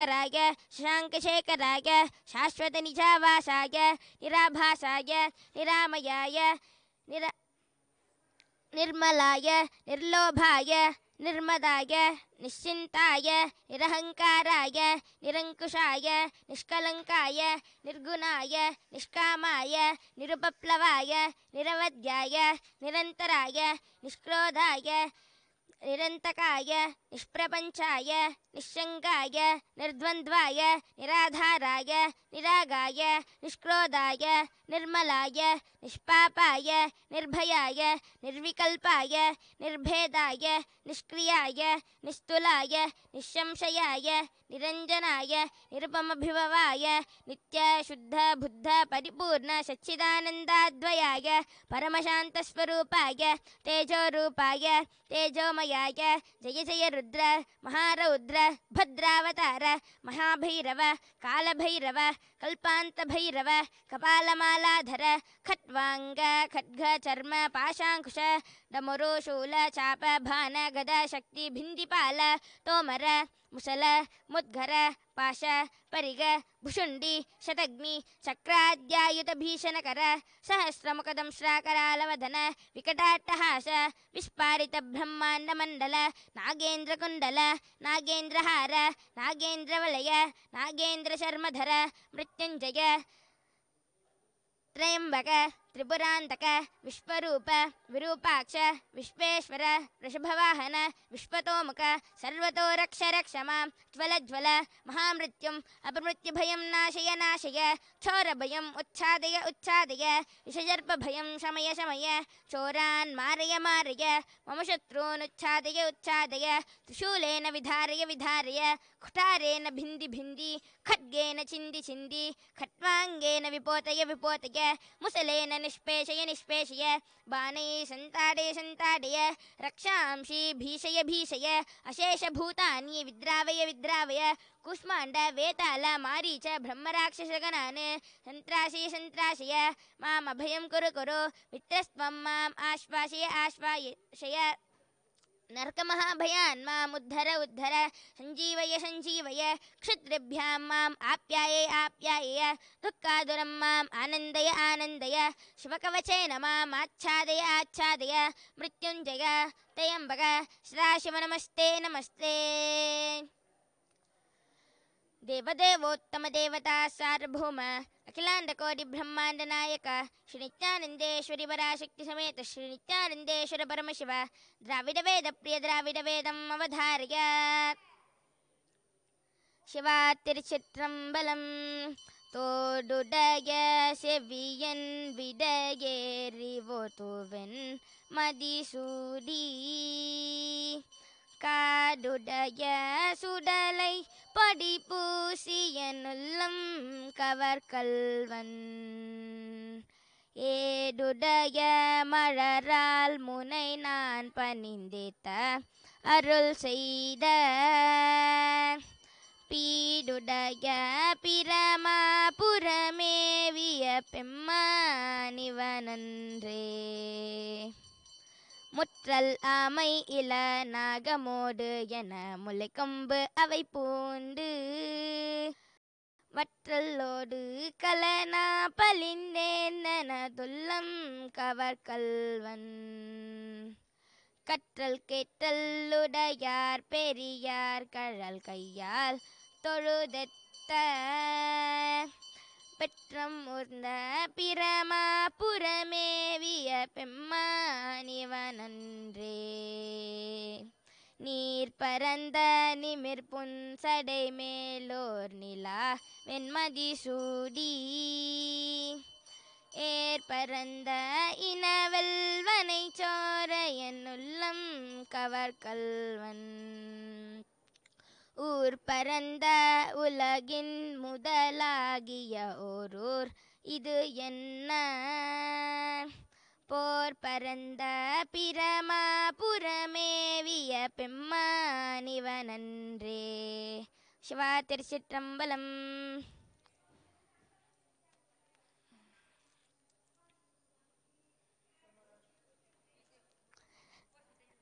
राय शशाङ्कशेखराय शाश्वतनिजावासाय निराभासाय निरामयाय निर्मलाय निर्लोभाय निर्मदाय निश्चिन्ताय निरहङ्काराय निरङ्कुशाय निष्कलङ्काय निर्गुणाय निष्कामाय निरुपप्लवाय निरवध्याय निरन्तराय निष्क्रोधाय निरन्तकाय निष्प्रपञ्चाय निःशङ्काय निर्द्वन्द्वाय निराधाराय निरागाय निष्क्रोधाय निर्मलाय निष्पापाय निर्भयाय निर्विकल्पाय निर्भेदाय निष्क्रियाय निस्तुलाय निःशंशयाय निरञ्जनाय निरुपमभिभवाय नित्य शुद्ध बुद्ध परिपूर्ण सच्चिदानन्दाद्वयाय परमशान्तस्वरूपाय तेजोरूपाय तेजोमयाय जय जय रुद्र महारौद्र भद्रावतार महाभैरव कालभैरव कल्पान्तभैरव कपालमालाधर खट्वाङ्ग खड्ग चर्म पाशाङ्कुश डमरू शूल चाप भान गदा शक्ति भिन्दिपाल तोमर मुसल मुद्गर पाश परिग भुषुण्डी शतग्नि चक्राद्यायुत भीषणकर सहस्रमुखदंश्राकरालवदन विकटाट्टहास विस्फारित ब्रह्मांड मंडल नागेन्द्र कुंडल नागेन्द्रहार नागेन्द्रवलय नागेन्द्र शर्मधर मृत्युंजय त्रयंबक त्रिपुरांतक विश्वरूप विरूपाक्ष विश्वेश्वर वृषभवाहन विश्वतोमुख सर्वतोरक्ष रक्ष मां ज्वल ज्वल महामृत्युम् अपमृत्युभयं नाशय नाशय क्षोरभयम् उच्छादय उच्छादय विषजर्पभयं शमय शमय चोरान् मारय मारय मम शत्रून् उच्छादय उच्छादय त्रिशूलेन विधारय विधारय कुठारेण भिन्दि भिन्दि खड्गेन छिन्दि छिन्दि खट्वाङ्गेन विपोतय विपोतय मुसलेन निष्पेषय निष्पेषय बाणैः सन्ताडय सन्ताडय रक्षांसि भीषय भीषय अशेषभूतानि विद्रावय विद्रावय कुष्माण्ड वेताल मारीच ब्रह्मराक्षसगणान् सन्त्रासय सन्त्रासय माम् अभयं कुरु कुरु मित्रस्त्वं माम् आश्वासय आश्वासय नरकमहाभयान् माम् उद्धर उद्धर सञ्जीवय सञ्जीवय क्षुद्रेभ्यां माम् आप्याय आप्याय दुःखादुरं माम् आनन्दय आनन्दय शिवकवचेन माम् आच्छादय आच्छादय मृत्युञ्जय त्र्यम्बक सदाशिव नमस्ते नमस्ते देवदेवोत्तम देवता सार्वभौम अखिलांडकोटि ब्रह्मांड नायक श्री नित्यानंदेश्वरी पराशक्ति समेत श्री नित्यानंदेश्वर परमशिव द्राविड वेद प्रिय द्राविड वेदम अवधारय शिवा तिरुचित्रंबलम तोडुडय सेवियन विडयेरिवोतुवेन मदिसूडी காடுடைய சுடலை படி பூசியனுள்ளம் கவர்கல்வன் ஏடுடைய மலரால் முனை நான் பணிந்தேத்த அருள் செய்த பீடுடைய பிரமாபுரமேவிய பெம்மானிவனன்றே முற்றல் ஆமை இள நாகமோடு என முளைக்கொம்பு அவை பூண்டு வற்றல்லோடு கலனா பலிந்தேனதுள்ளம் கவர்கல்வன் கற்றல் கேட்டல்லுடையார் பெரியார் கழல் கையால் தொழுதெத்த பெற்றம் ஊர்ந்த பிரமாபுரமேவிய பெம்மானிவனன்றே நீர் பரந்த நிமிர் புன்சடை மேலோர் நிலா வெண்மதி சூடி ஏற்பரந்த இனவெல்வனை சோர என்னுள்ளம் கவர்கல்வன் ஊர் பரந்த உலகின் முதலாகிய ஓரூர் இது என்ன போர் பரந்த பிரமாபுரமேவிய பெம்மானிவனன்றே சிவா திருச்சிற்றம்பலம்.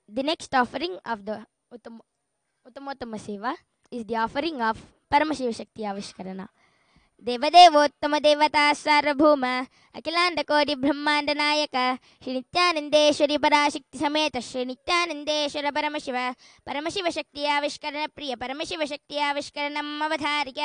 The next offering of the Uttamottama Seva is the offering of ಪರಮಶಿವಶಕ್ತಿ ಆವಿಷ್ಕರಣ. ದೇವದೇವೋತ್ತಮ ದೇವತಾ ಸಾರ್ವಭೌಮ ಅಖಿಲಾಂಡ ಕೋಟಿ ಬ್ರಹ್ಮಾಂಡ ನಾಯಕ ಶ್ರೀ ನಿತ್ಯಾನಂದೇಶ್ವರಿ ಪರಾಶಕ್ತಿ ಸಮೇತ ಶ್ರೀ ನಿತ್ಯಾನಂದೇಶ್ವರ ಪರಮಶಿವ ಪರಮಶಿವ ಶಕ್ತಿ ಆವಿಷ್ಕರಣ ಪ್ರಿಯ ಪರಮಶಿವ ಶಕ್ತಿ ಆವಿಷ್ಕರಣಂ ಅವಧಾರಿಕ.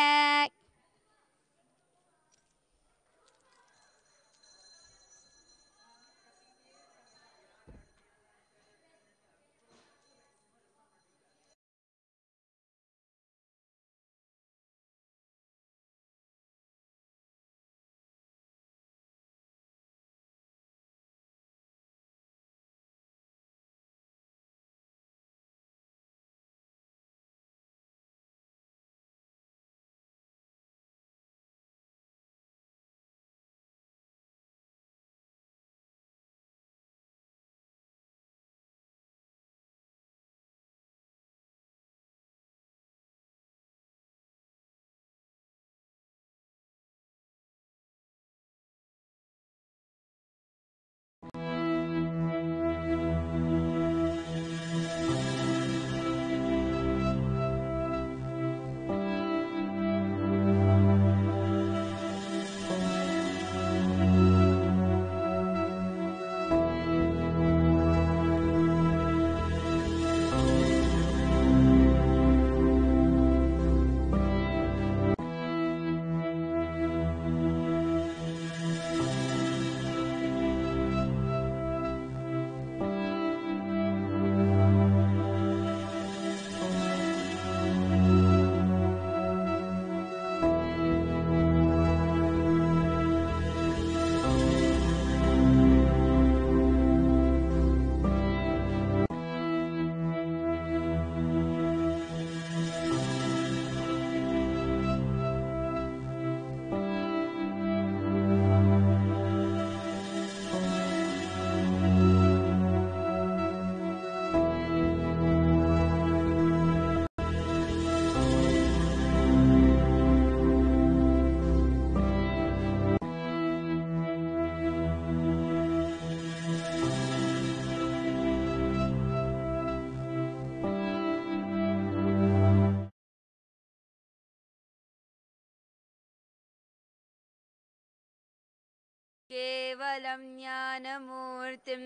केवलं ज्ञानमूर्तिं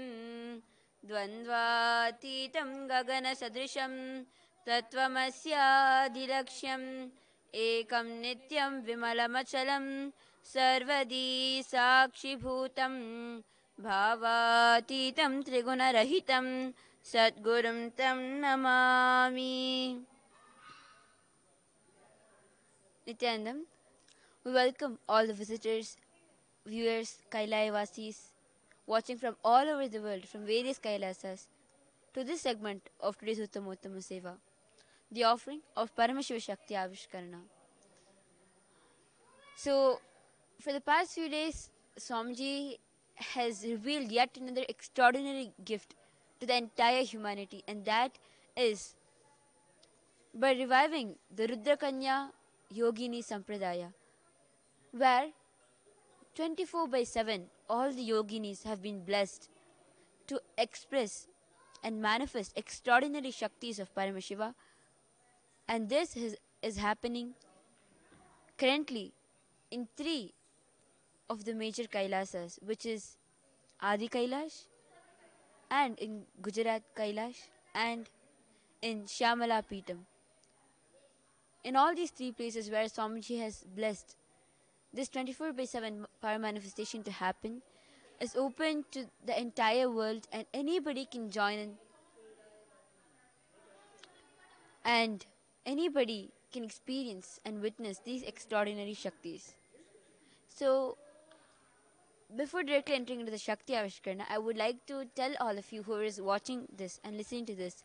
द्वन्द्वातीतं गगनसदृशं तत्त्वमस्यादिलक्ष्यम् एकं नित्यं विमलमचलं सर्वदी साक्षिभूतं भावातीतं त्रिगुणरहितं सद्गुरुं तं Namami. Nithyanandam, we welcome all the visitors, viewers, Kailaivasis, watching from all over the world from various Kailasas to this segment of today's Uttamottama Seva, the offering of Paramashiva Shakti Avishkarana. So, for the past few days, Swamiji has revealed yet another extraordinary gift to the entire humanity, and that is by reviving the Rudrakanya Yogini Sampradaya, where 24/7 all the yoginis have been blessed to express and manifest extraordinary Shaktis of Paramashiva, and this is happening currently in three of the major Kailasas, which is Adi Kailash, and in Gujarat Kailash, and in Shyamala Peetam. In all these three places where Swamiji has blessed this 24/7 power manifestation to happen, is open to the entire world, and anybody can join in, and anybody can experience and witness these extraordinary Shaktis. So, before directly entering into the Shakti Avishkarana, I would like to tell all of you who is watching this and listening to this,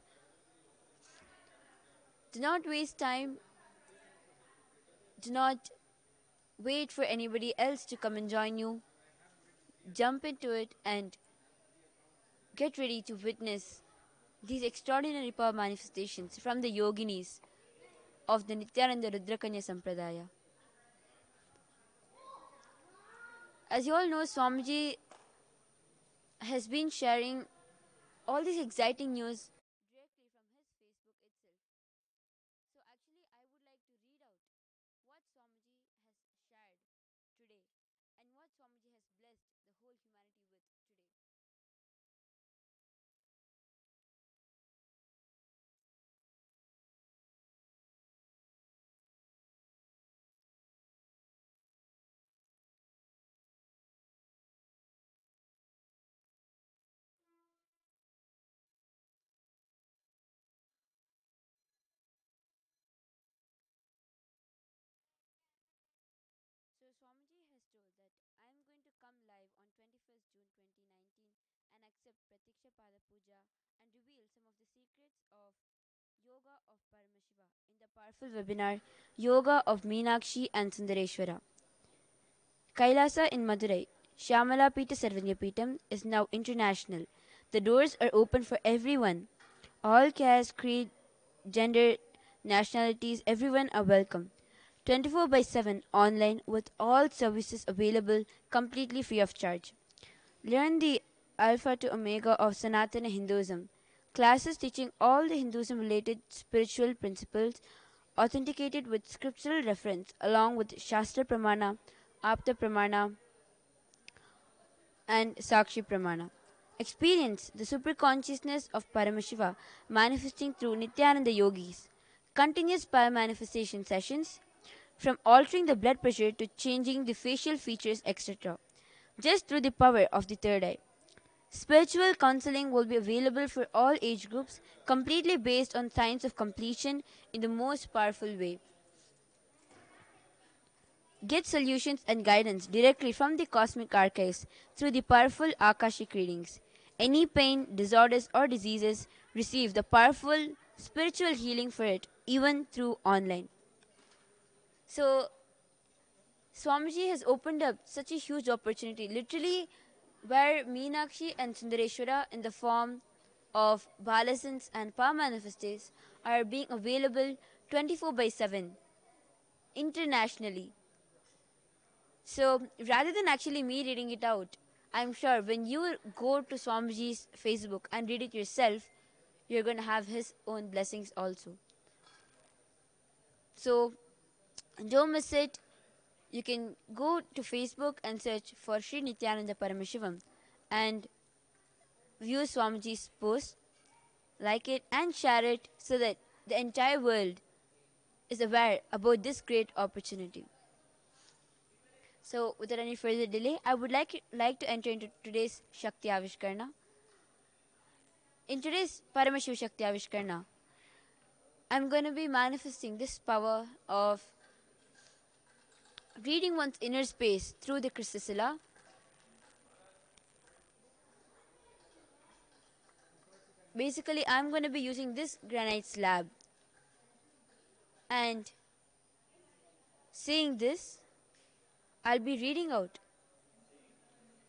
do not waste time, do not wait for anybody else to come and join you. Jump into it and get ready to witness these extraordinary power manifestations from the yoginis of the Nithyananda Rudrakanya Sampradaya. As you all know, Swamiji has been sharing all these exciting news directly from his Facebook itself. So actually, I would like to read out what Swamiji has blessed the whole humanity with today. So Swamiji has told that I am going to come live on 21st June 2019 and accept Pratiksha Pada Puja and reveal some of the secrets of Yoga of Paramashiva in the powerful webinar Yoga of Meenakshi and Sundareshwara. Kailasa in Madurai, Shyamala Pita Sarvanya Pitam is now international. The doors are open for everyone. All caste, creed, gender, nationalities, everyone are welcome. 24 by 7 online with all services available completely free of charge. Learn the Alpha to Omega of Sanatana Hinduism. Classes teaching all the Hinduism related spiritual principles authenticated with scriptural reference along with Shastra Pramana, Apta Pramana, and Sakshi Pramana. Experience the superconsciousness of Paramashiva manifesting through Nithyananda yogis. Continuous paramanifestation sessions from altering the blood pressure to changing the facial features, etc. Just through the power of the third eye. Spiritual counseling will be available for all age groups, completely based on science of completion in the most powerful way. Get solutions and guidance directly from the cosmic archives through the powerful Akashic readings. Any pain, disorders, or diseases, receive the powerful spiritual healing for it, even through online. So, Swamiji has opened up such a huge opportunity, literally, where Meenakshi and Sundareshwara, in the form of Balasans and Power Manifestes, are being available 24 by 7 internationally. So rather than actually me reading it out, I'm sure when you go to Swamiji's Facebook and read it yourself, you're going to have his own blessings also. So don't miss it. You can go to Facebook and search for Sri Nithyananda Paramashivam and view Swamiji's post, like it and share it so that the entire world is aware about this great opportunity. So without any further delay, I would like to enter into today's Shakti Avishkarna. In today's Paramashiv Shakti Avishkarna, I'm going to be manifesting this power of reading one's inner space through the Kristasila. Basically, I'm going to be using this granite slab. And saying this, I'll be reading out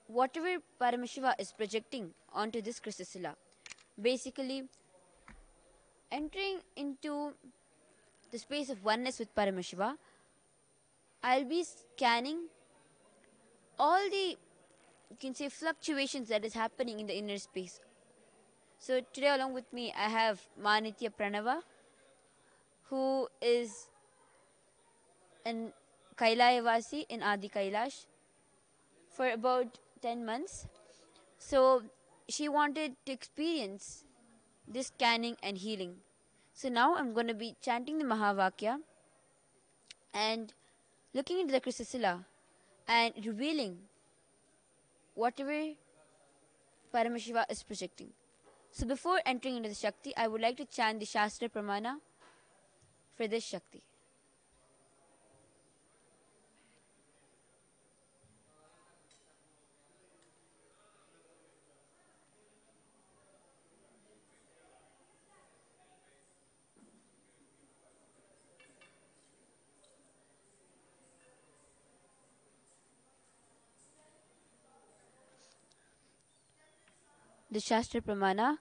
whatever Paramashiva is projecting onto this Kristasila. Basically, entering into the space of oneness with Paramashiva, I'll be scanning all the, you can say, fluctuations that is happening in the inner space. So today along with me I have Manitya Pranava, who is an Kailayavasi in Adi Kailash for about 10 months. So she wanted to experience this scanning and healing. So now I'm going to be chanting the Mahavakya and looking into the Kristasila and revealing whatever Paramashiva is projecting. So before entering into the Shakti, I would like to chant the Shastra Pramana for this Shakti. The Shastra Pramana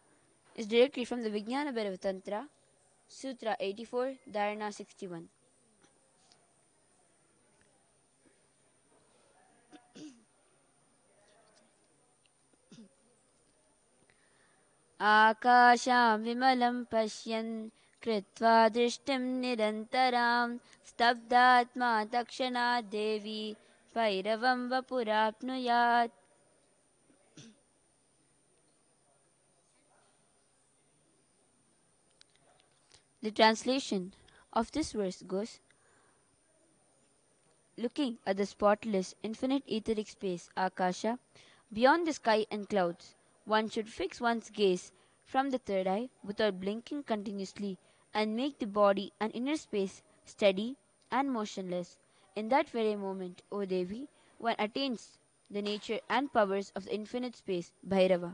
is directly from the Vijnana Bhairava Tantra, Sutra 84, Dharana 61. आकाशां विमलं पश्यन् कृत्वा दृष्टिं निरन्तरां स्तब्धात्मा तक्षणात् देवी भैरवं वपुराप्नुयात्. The translation of this verse goes: looking at the spotless, infinite etheric space, Akasha, beyond the sky and clouds, one should fix one's gaze from the third eye without blinking continuously and make the body and inner space steady and motionless. In that very moment, O Devi, one attains the nature and powers of the infinite space, Bhairava.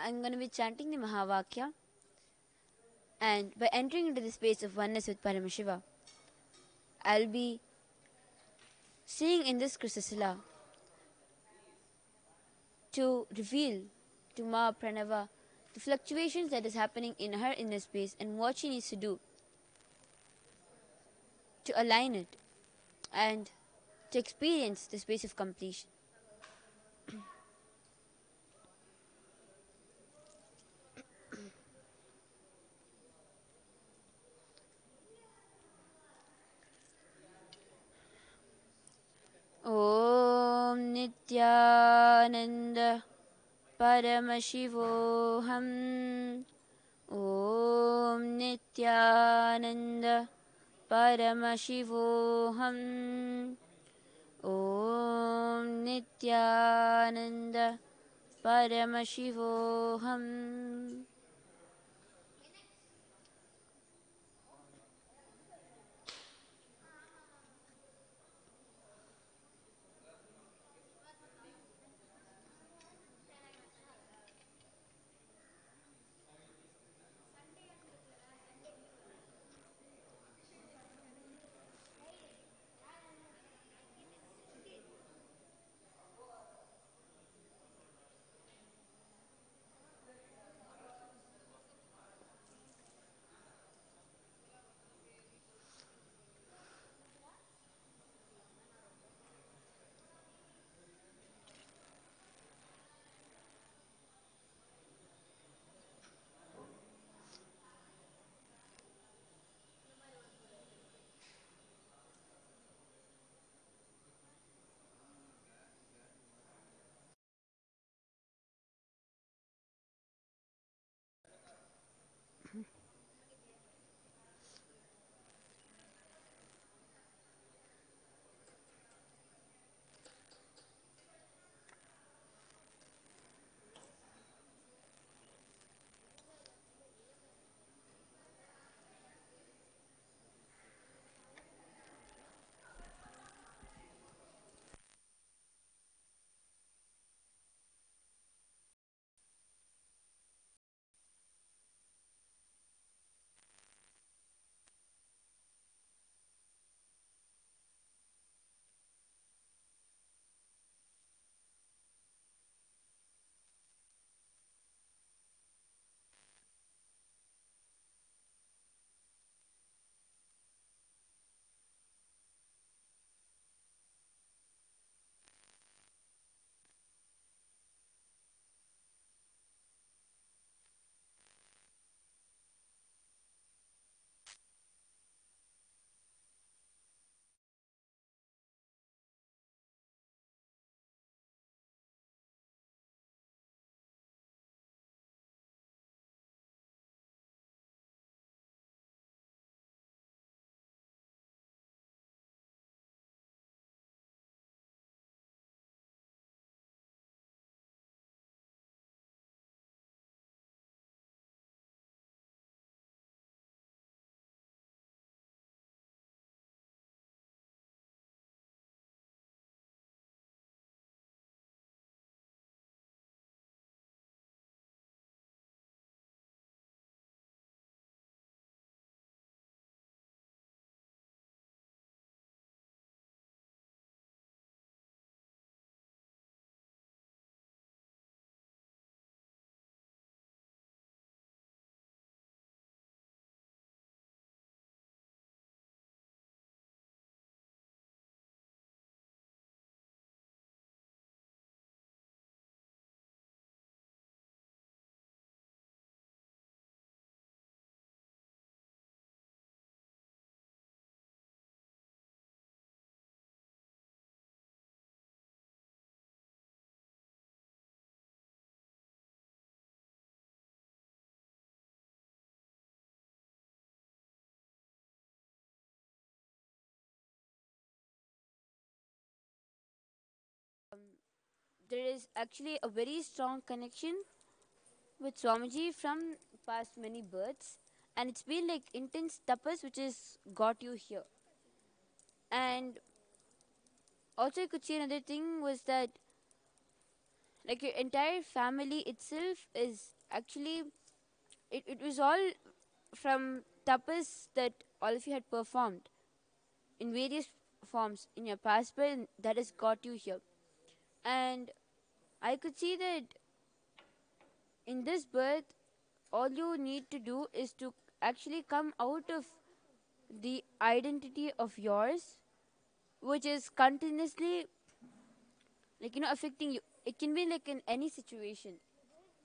I'm going to be chanting the Mahavakya, and by entering into the space of oneness with Paramashiva, I'll be seeing in this Krisasila to reveal to Ma Pranava the fluctuations that is happening in her inner space and what she needs to do to align it and to experience the space of completion. Om Nithyananda Paramashivoham. Om Nithyananda Paramashivoham. Om Nithyananda Paramashivoham. there is actually a very strong connection with Swamiji from past many births, and it's been like intense tapas which has got you here. And also, I could see another thing was that like your entire family itself is actually it was all from tapas that all of you had performed in various forms in your past birth, and that has got you here. And I could see that in this birth, all you need to do is to actually come out of the identity of yours, which is continuously affecting you. It can be like in any situation.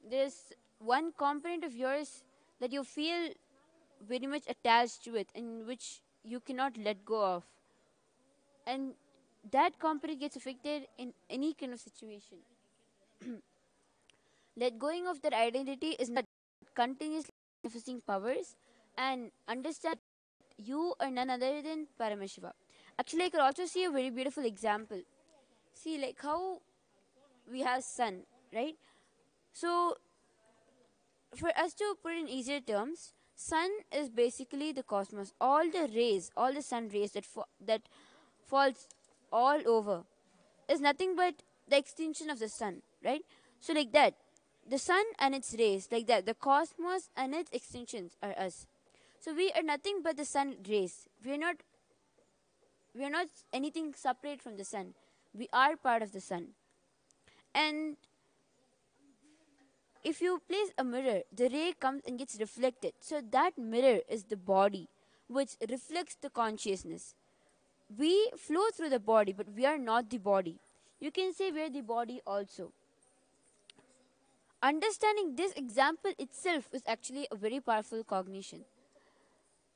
There's one component of yours that you feel very much attached to it, and which you cannot let go of, and that component gets affected in any kind of situation. Let going of that identity is not continuously manifesting powers, and understand you are none other than Paramashiva. Actually, I could also see a very beautiful example. See, like how we have sun, right? So, for us to put in easier terms, sun is basically the cosmos. All the rays, all the sun rays that falls all over is nothing but the extension of the sun, right? So, like that, the sun and its rays, like that, the cosmos and its extensions are us. So we are nothing but the sun rays. We are not anything separate from the sun. We are part of the sun. And if you place a mirror, the ray comes and gets reflected. So that mirror is the body, which reflects the consciousness. We flow through the body, but we are not the body. You can say we are the body also. Understanding this example itself is actually a very powerful cognition.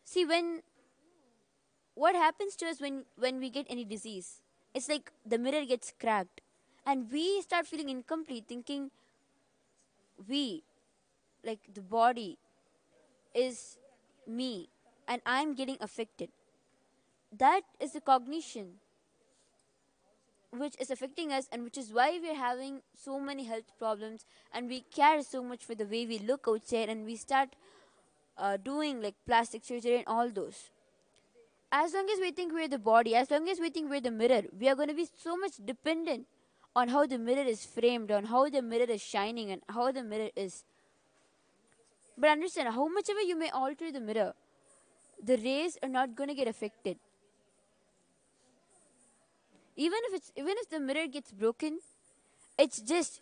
See, what happens to us when we get any disease? It's like the mirror gets cracked, and we start feeling incomplete, thinking we, like the body, is me, and I'm getting affected. That is the cognition which is affecting us, and which is why we're having so many health problems, and we care so much for the way we look outside, and we start doing like plastic surgery and all those. As long as we think we're the body, as long as we think we're the mirror, we are going to be so much dependent on how the mirror is framed, on how the mirror is shining, and how the mirror is. But understand, how much ever you may alter the mirror, the rays are not going to get affected. Even if the mirror gets broken, it's just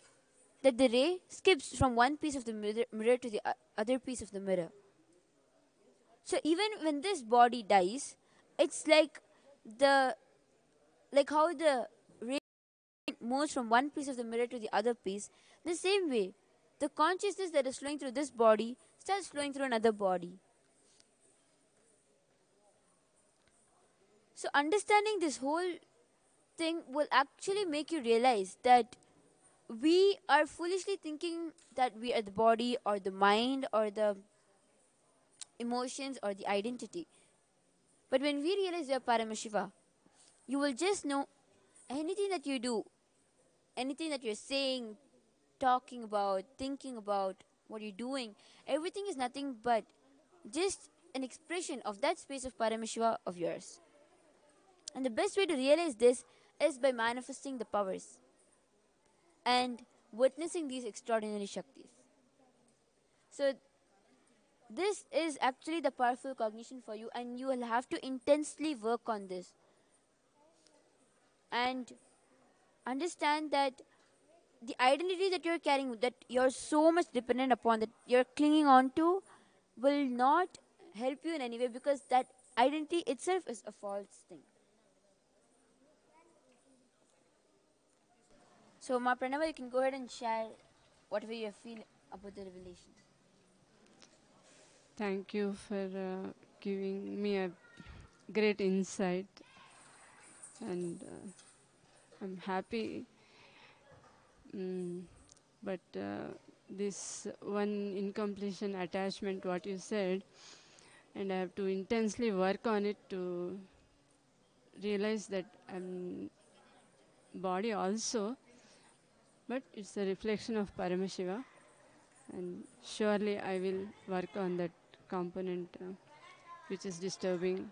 that the ray skips from one piece of the mirror to the other piece of the mirror. So even when this body dies, it's the like how the ray moves from one piece of the mirror to the other piece. The same way, the consciousness that is flowing through this body starts flowing through another body. So understanding this whole thing will actually make you realize that we are foolishly thinking that we are the body or the mind or the emotions or the identity. But when we realize we are Paramashiva, you will just know anything that you do, anything that you're saying, talking about, thinking about, what you're doing, everything is nothing but just an expression of that space of Paramashiva of yours. And the best way to realize this is by manifesting the powers and witnessing these extraordinary Shaktis. So, this is actually the powerful cognition for you, and you will have to intensely work on this and understand that the identity that you're carrying, that you're so much dependent upon, that you're clinging on to, will not help you in any way, because that identity itself is a false thing. So, Ma Pranava, you can go ahead and share whatever you feel about the revelation. Thank you for giving me a great insight, and I'm happy. Mm, but this one incompletion attachment, what you said, and I have to intensely work on it to realize that I'm body also. but it's a reflection of Paramashiva, and surely I will work on that component which is disturbing.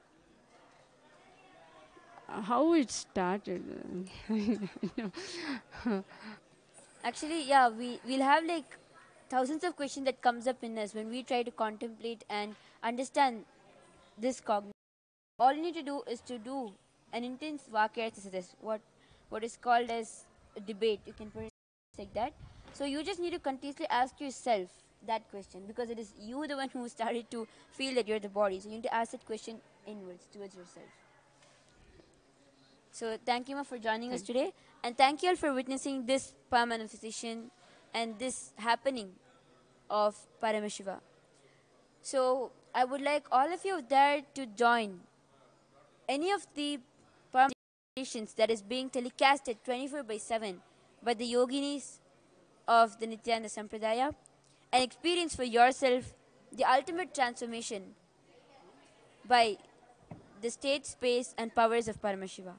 How it started? Actually, yeah, we'll have like thousands of questions that comes up in us when we try to contemplate and understand this cognition. All you need to do is to do an intense vakya, what is called as a debate. You can put it like that. So you just need to continuously ask yourself that question, because it is you the one who started to feel that you're the body. So you need to ask that question inwards towards yourself. So thank you, Ma, for joining us Thank today, and thank you all for witnessing this power manifestation and this happening of Paramashiva. So I would like all of you there to join any of the meditations that is being telecasted 24 by 7 by the yoginis of the Nithyananda Sampradaya, and experience for yourself the ultimate transformation by the state, space, and powers of Paramashiva.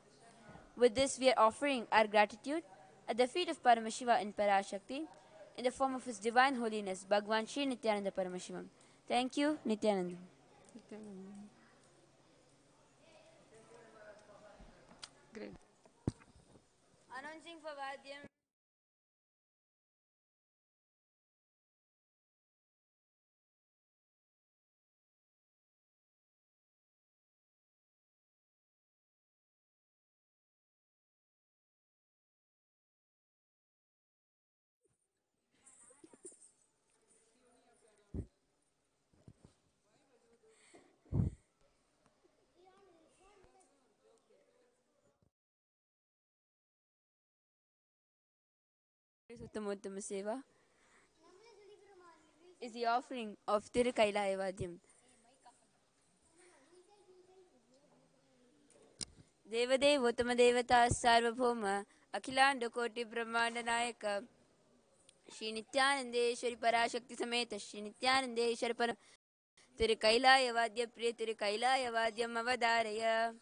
With this, we are offering our gratitude at the feet of Paramashiva in Parashakti in the form of His Divine Holiness, Bhagwan Sri Nithyananda Paramashivam. Thank you, Nithyananda. you. Great. Announcing for Vadyam. Uttamottama Seva is the offering of Tirukailaya Vadyam. Devadev Uttama Devata Sarvabhauma Akhilanda Koti Brahmanda Nayaka Shri Nithyanandeshwari Parashakti Sameta Shri Nithyanandeshwari Param Tirukailaya Vadya Priya Tirukailaya Vadyam Avadaraya.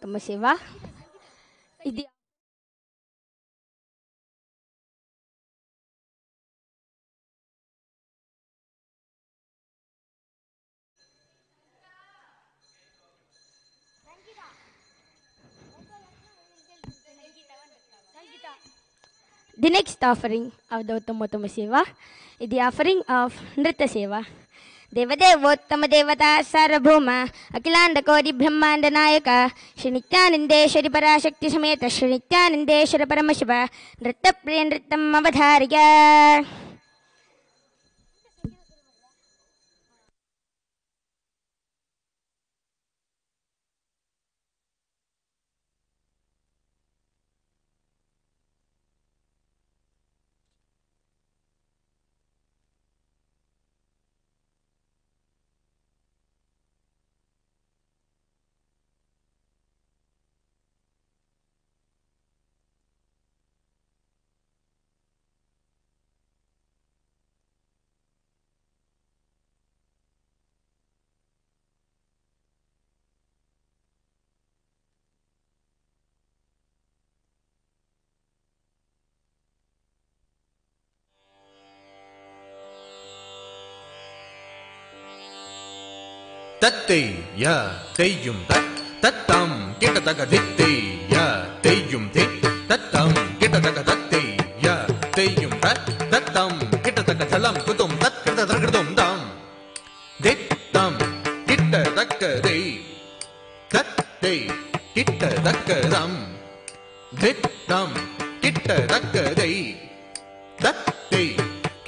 దేవదేవోత్తమ Shiva ఇది The next offering of the Uttamotama Seva is the offering of Nritya Seva. Devadevottama Devata Sarvabhauma Akilanda Kodi Brahmanda Nayaka Shri Nithyanandeshwari Parashakti Sameta Shri Nithyanandeshwara Paramashiva Nritya Priya Nrityam Avadhariya. தத்தை ய தெய்யும் தத்தம் கிட்டத்தக தித்தை ய தெய்யும் தத்தம் கிட்டத்தக தத்தை ய தெய்யும் தத்தம் கிட்டத்தக தலம் குதும் தத்கிருதம் தம் தித்தம் கிட்டத்தக்க தெய் தத்தை கிட்டத்தக்க தம் தித்தம் கிட்டத்தக்க தெய் தத்தை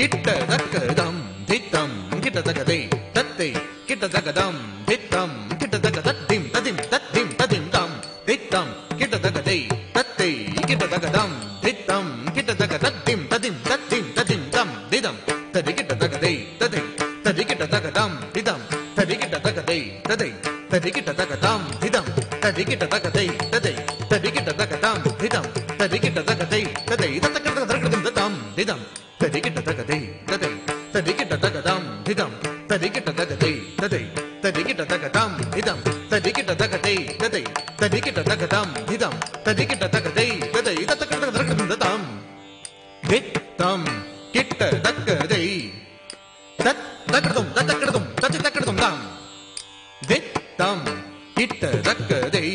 கிட்டத்தக்க தம் தித்தம் கிட்டத்தக்க தெய் தத்தை கிட்டதகதம் தித்தம் கிட்டதகதத்திம் ததிம் தத்திம் ததிம் தம் தித்தம் கிட்டதகதை தத்தை கிட்டதகதம் தித்தம் கிட்டதகதத்திம் ததிம் தத்திம் ததிம் தம் திதம் ததி கிட்டதகதை ததை ததி கிட்டதகதம் திதம் ததி கிட்டதகதை ததை ததி கிட்டதகதம் திதம் ததி கிட்டதகதை ததை ததி கிட்டதகதம் திதம் ததி கிட்டதகதை ததை தத்தகிட்டதகதம் ததம் திதம் ததி கிட்டதகதை ததை ததி கிட்டதகதம் திதம் ததி கிட்டதகதை ததை ததி கிட்டதகதம் திதம் ததி கிட்டதகதை ததை ததி கிட்டதகதம் திதம் ததி கிட்டதகதை ததை தத்தகிட்டதகதம் ததம் தித்தம் கிட்டதகதை தத்தகிட்டதம் தத்தகிட்டதம் தத்தகிட்டதம் தம் தித்தம் கிட்டதகதை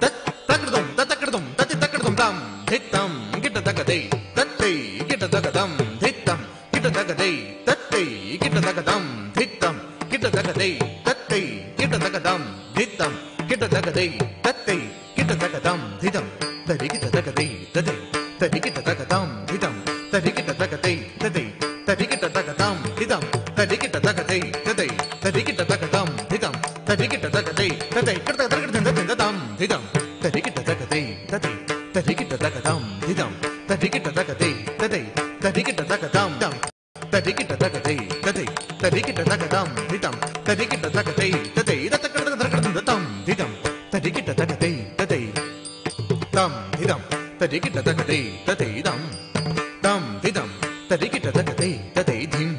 தத்தகிட்டதம் தத்தகிட்டதம் தத்தகிட்டதம் தம் தித்தம் கிட்டதகதை தத்தை கிட்டதகதம் தித்தம் கிட்டதகதை தத்தை கிட்டதகதம் தித்தம் கிட்டதகதை தத்தை கிட்டதகதம் தித்தம் கிட்டதகதை தத்தை கிட்டதகதம் திதம் ததி கிட்டதகதை ததை ததி கிட்டதகதம் திதம் ததி கிட்டதகதை ததை ததி கிட்டதகதம் திதம் ததி கிட்டதகதை ததை ததி கிட்டதகதம் திதம் ததி கிட்டதகதை ததை கிட்டதகதம் திதம் ததி கிட்டதகதை ததை ததி கிட்டதகதம் திதம் ததி கிட்டதகதை ததை ததி கிட்டதகதம் தம் ததி கிட்டதகதை ததை ததி கிட்டதகதம் திதம் ததி கிட்டதகதை ததை தத்தகிட்டதகதம் திதம் ததி கிட்டதகதை ததை தம் திதம் ததி கிட்டதகதை ததை தம் தம் திதம் ததி கிட்டதகதை ததை திம்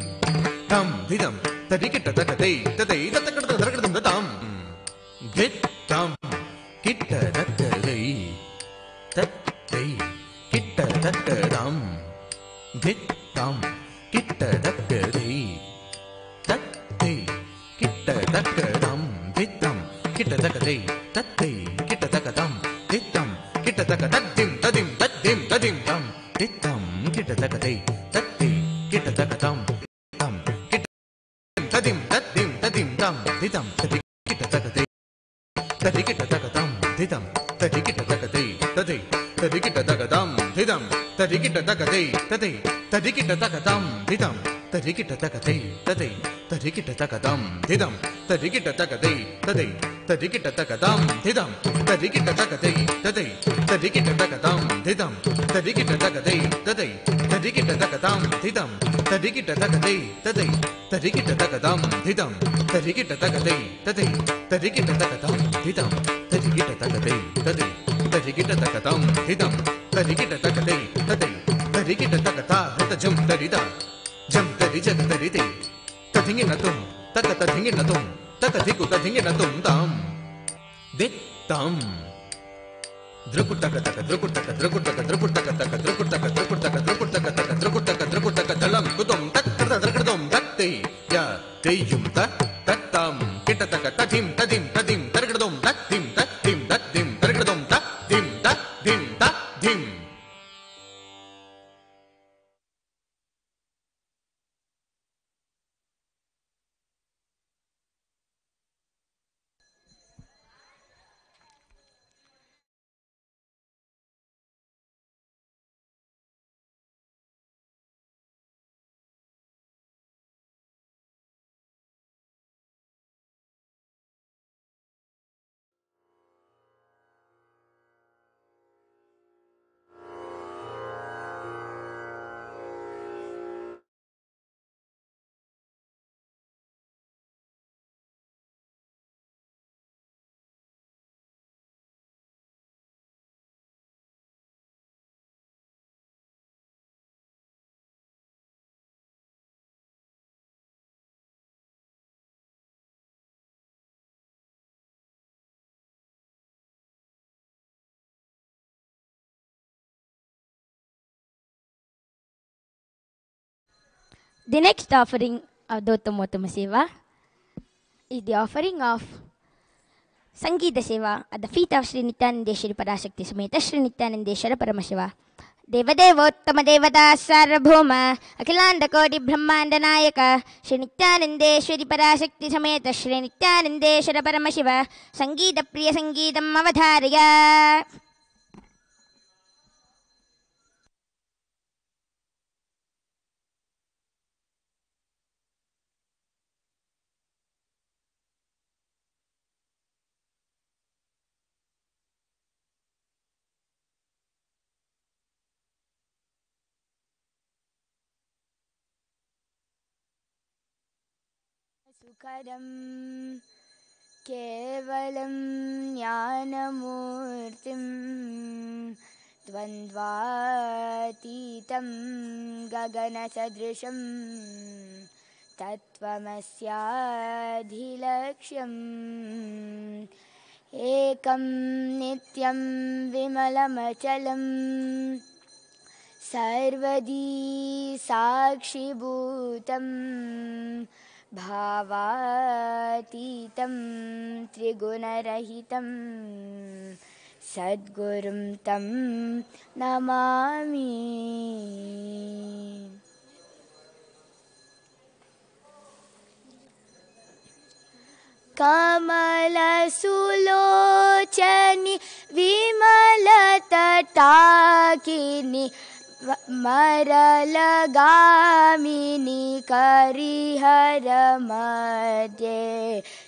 தம் திதம் ததி கிட்டதகதை ததை தத்தகிட்டதகதம் ததம் தித்தம் கிட்டதகதை தத்தை கிட்டதகதம் தித்தம் கிட்டதகதை தத்தை கிட்டதகதம் தித்தம் கிட்டதகதை தத்தை கிட்டதகதம் தித்தம் கிட்டதகதத்திம் ததிம் தத்திம் ததிம் தம் தித்தம் கிட்டதகதை தத்தை கிட்டதகதம் தம் ததிம் தத்திம் ததிம் தம் தித்தம் ததி கிட்டதகதை ததி கிட்டதகதம் திதம் ததி கிட்டதகதை ததை ததி கிட்டதகதம் திதம் ததி கிட்டதகதை ததை ததி கிட்டதகதம் திதம் ததி கிட்டதகதை ததை ததி கிட்டதகதம் திதம் ததி கிட்டதகதை ததை ததி கிட்டதகதம் திதம் ததி கிட்டதகதை ததை ததி கிட்டதகதம் திதம் ததி கிட்டதகதை ததை ததி கிட்டதகதம் திதம் ததி கிட்டதகதை ததை ததி கிட்டதகதம் திதம் ததி கிட்டதகதை ததை ததி கிட்டதகதம் திதம் ததி கிட்டதகதை ததை ததி கிட்டதகதம் திதம் ததி கிட்டதகதை ததை ததி கிட்டதகதா ஹிதஜம் தரிதா ஜம் தரி ஜக தரிதே ததிங்கினதும் தக ததிங்கினதும் தக திகு ததிங்கினதும் தாம் தித் tam. Drukutaka taka drukutaka drukutaka drukutaka taka drukutaka drukutaka drukutaka taka drukutaka drukutaka dalam kudum takkada drakadum tatte ya teyum ta tattam kitataka tadim tadim tadim targadum tadim tadim tadim targadum tadim tadim tadim. The next offering of Dottamottama Seva is the offering of Sangeeta Seva at the feet of Sri Nithyanandeshwari Parashakti Sameta Sri Nithyanandeshwara Paramashiva. Devadevottama Devata Sarvabhauma Akhilanda Koti Brahmanda Nayaka Sri Nithyanandeshwari Parashakti Sameta Sri Nithyanandeshwara Paramashiva Sangeeta Priya Sangeetam Avadharaya. सुखदं केवलं ज्ञानमूर्तिं द्वन्द्वातीतं गगनसदृशं तत्त्वमस्याधिलक्ष्यम् एकं नित्यं विमलमचलं सर्वदी साक्षिभूतम् भावातीतं त्रिगुणरहितं सद्गुरुं तं नमामि. कमलसुलोचनि विमलतटाकिनि मरलगामिनी करिहरमध्ये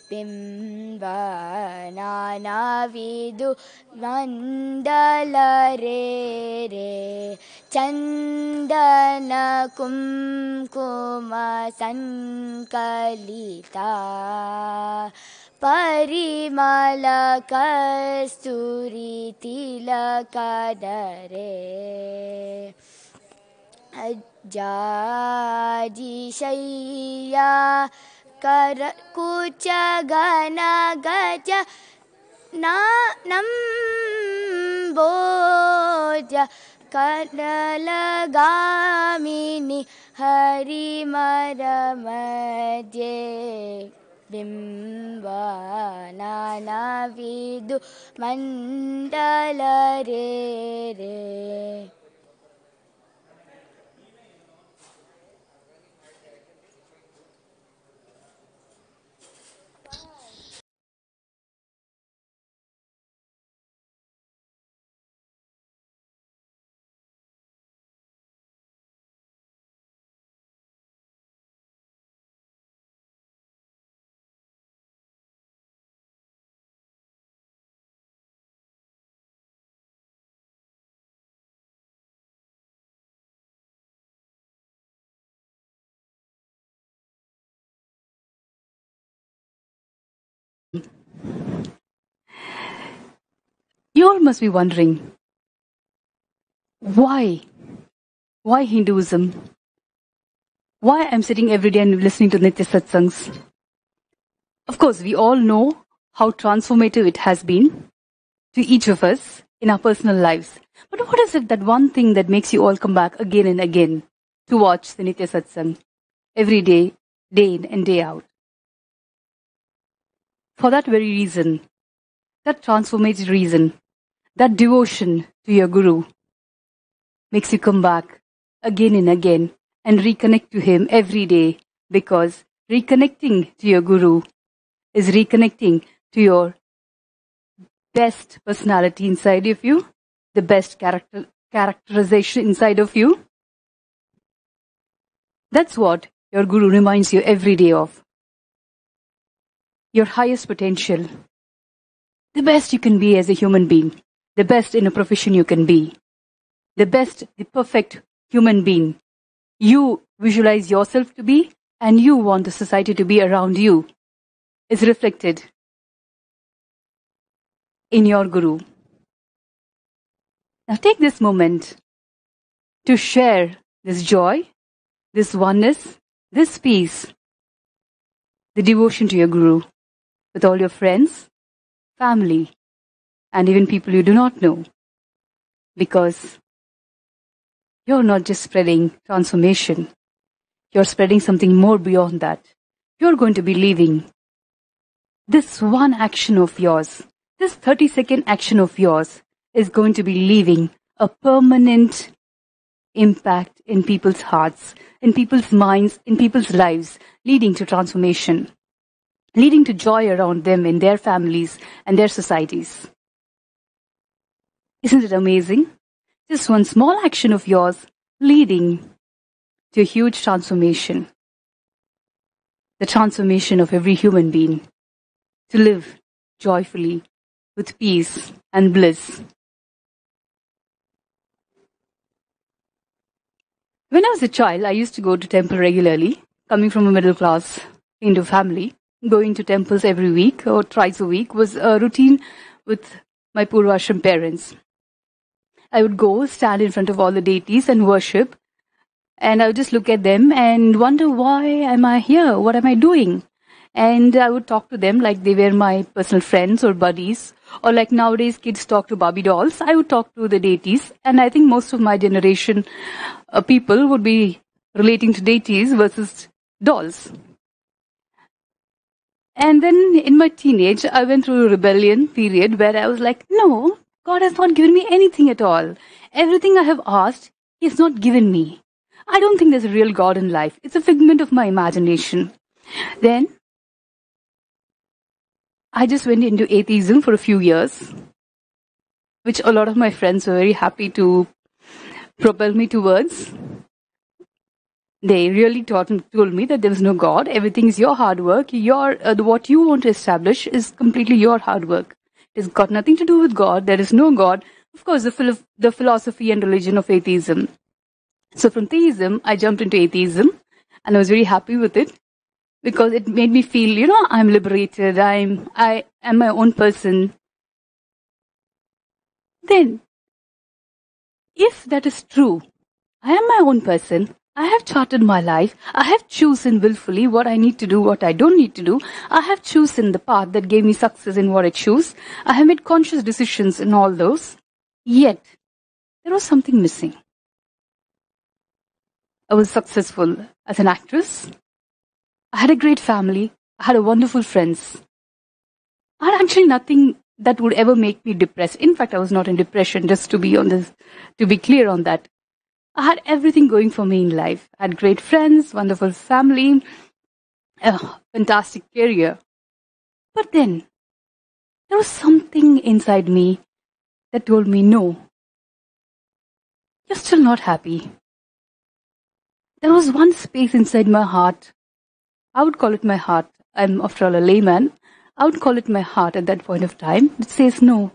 बिम्बनानाविदु मण्डलरे रे चन्दनकुङ्कुम सङ्कलिता परिमल कस्तूरी तिलकदरे अज्जाजिशय्या करकुचघन गज नम्बोज करलगामिनी हरिमरमध्ये बिम्बनानाविदु मण्डलरे रे. You all must be wondering, why? Why Hinduism? Why I'm sitting every day and listening to Nitya Satsangs? Of course, we all know how transformative it has been. to each of us in our personal lives. But what is it, that one thing that makes you all come back again and again to watch the Nitya Satsang every day, day in and day out? For that very reason, that transformative reason, that devotion to your Guru makes you come back again and again and reconnect to him every day, because reconnecting to your Guru is reconnecting to your best personality inside of you, the best characterization inside of you. That's what your Guru reminds you every day of. Your highest potential, the best you can be as a human being, the best in a profession you can be, the best, the perfect human being you visualize yourself to be and you want the society to be around you is reflected in your Guru. Now take this moment to share this joy, this oneness, this peace, the devotion to your Guru with all your friends, family, and even people you do not know. Because you're not just spreading transformation, you're spreading something more beyond that. You're going to be leaving this one action of yours, this 30-second action of yours is going to be leaving a permanent impact in people's hearts, in people's minds, in people's lives, leading to transformation, leading to joy around them in their families and their societies. Isn't it amazing? Just one small action of yours leading to a huge transformation. The transformation of every human being to live joyfully with peace and bliss. When I was a child, I used to go to temple regularly, coming from a middle class Hindu family. Going to temples every week or twice a week was a routine with my Purvashram parents. I would go, stand in front of all the deities and worship, and I would just look at them and wonder, why am I here? What am I doing? And I would talk to them like they were my personal friends or buddies, or like nowadays kids talk to Barbie dolls. I would talk to the deities, and I think most of my generation people would be relating to deities versus dolls. And then in my teenage, I went through a rebellion period where I was like, no, God has not given me anything at all. Everything I have asked, He has not given me. I don't think there's a real God in life. It's a figment of my imagination. Then I just went into atheism for a few years, which a lot of my friends were very happy to propel me towards. They really told me that there was no God. Everything is your hard work. What you want to establish is completely your hard work. It has got nothing to do with God. There is no God. Of course, the philosophy and religion of atheism. So from theism, I jumped into atheism, and I was very happy with it because it made me feel, I'm liberated. I am my own person. Then, if that is true, I am my own person. I have charted my life. I have chosen willfully what I need to do, what I don't need to do. I have chosen the path that gave me success in what I choose. I have made conscious decisions in all those. Yet, there was something missing. I was successful as an actress. I had a great family. I had wonderful friends. I had actually nothing that would ever make me depressed. In fact, I was not in depression, just to be clear on that. I had everything going for me in life. I had great friends, wonderful family, a fantastic career. But then, there was something inside me that told me, no, you're still not happy. There was one space inside my heart. I would call it my heart. I'm, after all, a layman. I would call it my heart at that point of time. It says, no,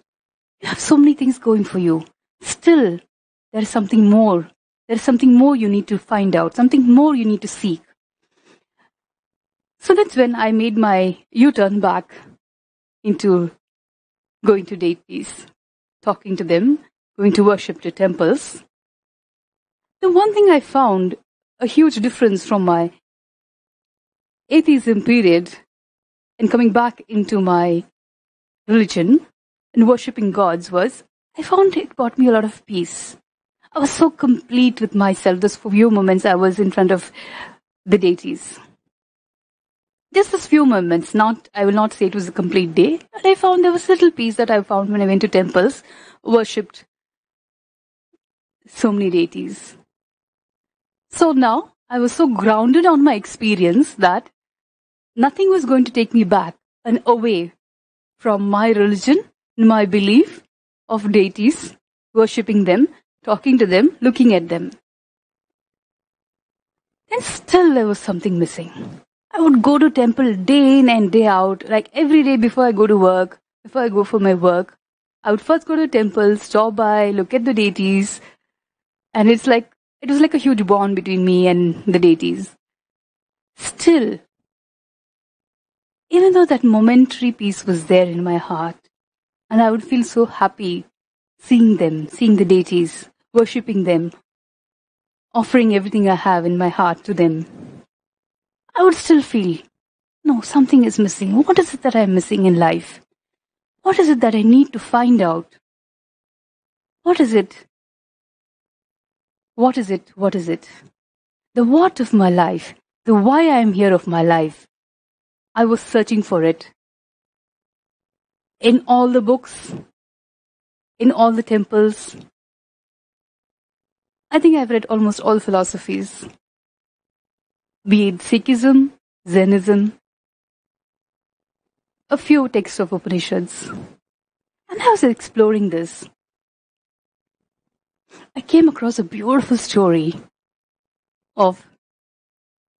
you have so many things going for you. Still, there is something more. There is something more you need to find out, something more you need to seek. So that's when I made my U-turn back into going to deities, talking to them, going to worship to temples. The one thing I found a huge difference from my atheism period and coming back into my religion in worshipping gods was, I found it brought me a lot of peace. I was so complete with myself. Those few moments I was in front of the deities. Just those few moments, I will not say it was a complete day, but I found there was little peace that I found when I went to temples, worshipped so many deities. So now, I was so grounded on my experience that nothing was going to take me back and away from my religion, my belief of deities, worshipping them, talking to them, looking at them. And still there was something missing. I would go to temple day in and day out, like every day before I go to work, before I go for my work. I would first go to temple, stop by, look at the deities, and it was like a huge bond between me and the deities. Still, even though that momentary peace was there in my heart, and I would feel so happy seeing them, seeing the deities, worshipping them, offering everything I have in my heart to them, I would still feel, no, something is missing. What is it that I'm missing in life? What is it that I need to find out? What is it? What is it? What is it? The what of my life, the why I am here of my life. I was searching for it. In all the books, in all the temples. I think I've read almost all philosophies. Be it Sikhism, Zennism, a few texts of Upanishads. And I was exploring this. I came across a beautiful story of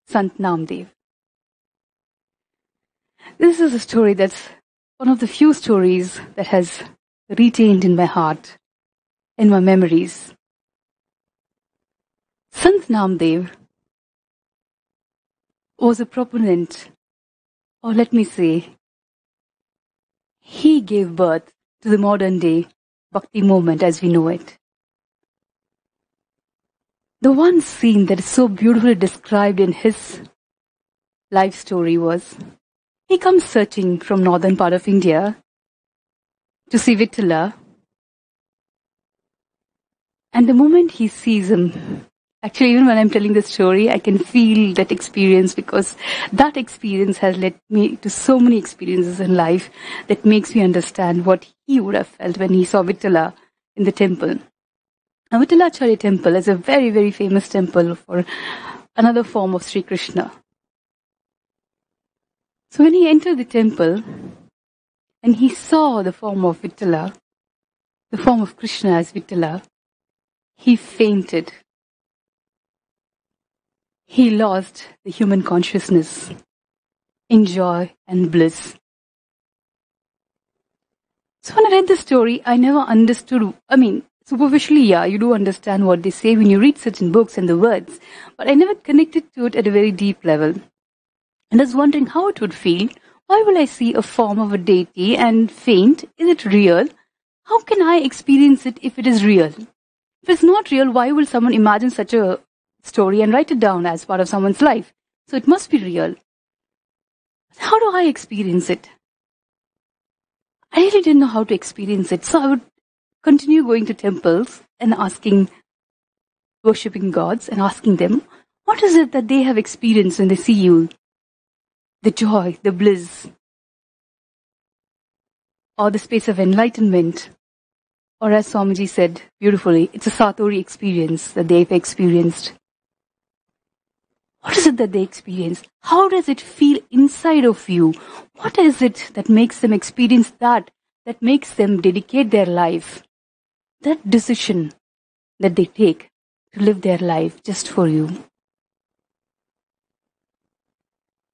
Sant Namdev. This is a story that's one of the few stories that has retained in my heart, in my memories. Sant Namdev was a proponent, or let me say, he gave birth to the modern day Bhakti movement as we know it. The one scene that is so beautifully described in his life story was, he comes searching from northern part of India to see Vittala, and the moment he sees him, actually, even when I'm telling the story, I can feel that experience because that experience has led me to so many experiences in life that makes me understand what he would have felt when he saw Vittala in the temple. Now, Vittalacharya temple is a very, very famous temple for another form of Sri Krishna. So when he entered the temple and he saw the form of Vittala, the form of Krishna as Vittala, he fainted. He lost the human consciousness in joy and bliss. So when I read the story, I never understood, superficially, yeah, you do understand what they say when you read certain books and the words, but I never connected to it at a very deep level. And I was wondering how it would feel. Why will I see a form of a deity and faint? Is it real? How can I experience it if it is real? If it's not real, why will someone imagine such a story and write it down as part of someone's life? So it must be real. How do I experience it? I really didn't know how to experience it. So I would continue going to temples and worshipping gods and asking them, what is it that they have experienced when they see you? The joy, the bliss, or the space of enlightenment. Or as Swamiji said beautifully, it's a Satori experience that they've experienced. What is it that they experience? How does it feel inside of you? What is it that makes them experience that makes them dedicate their life, that decision that they take to live their life just for you?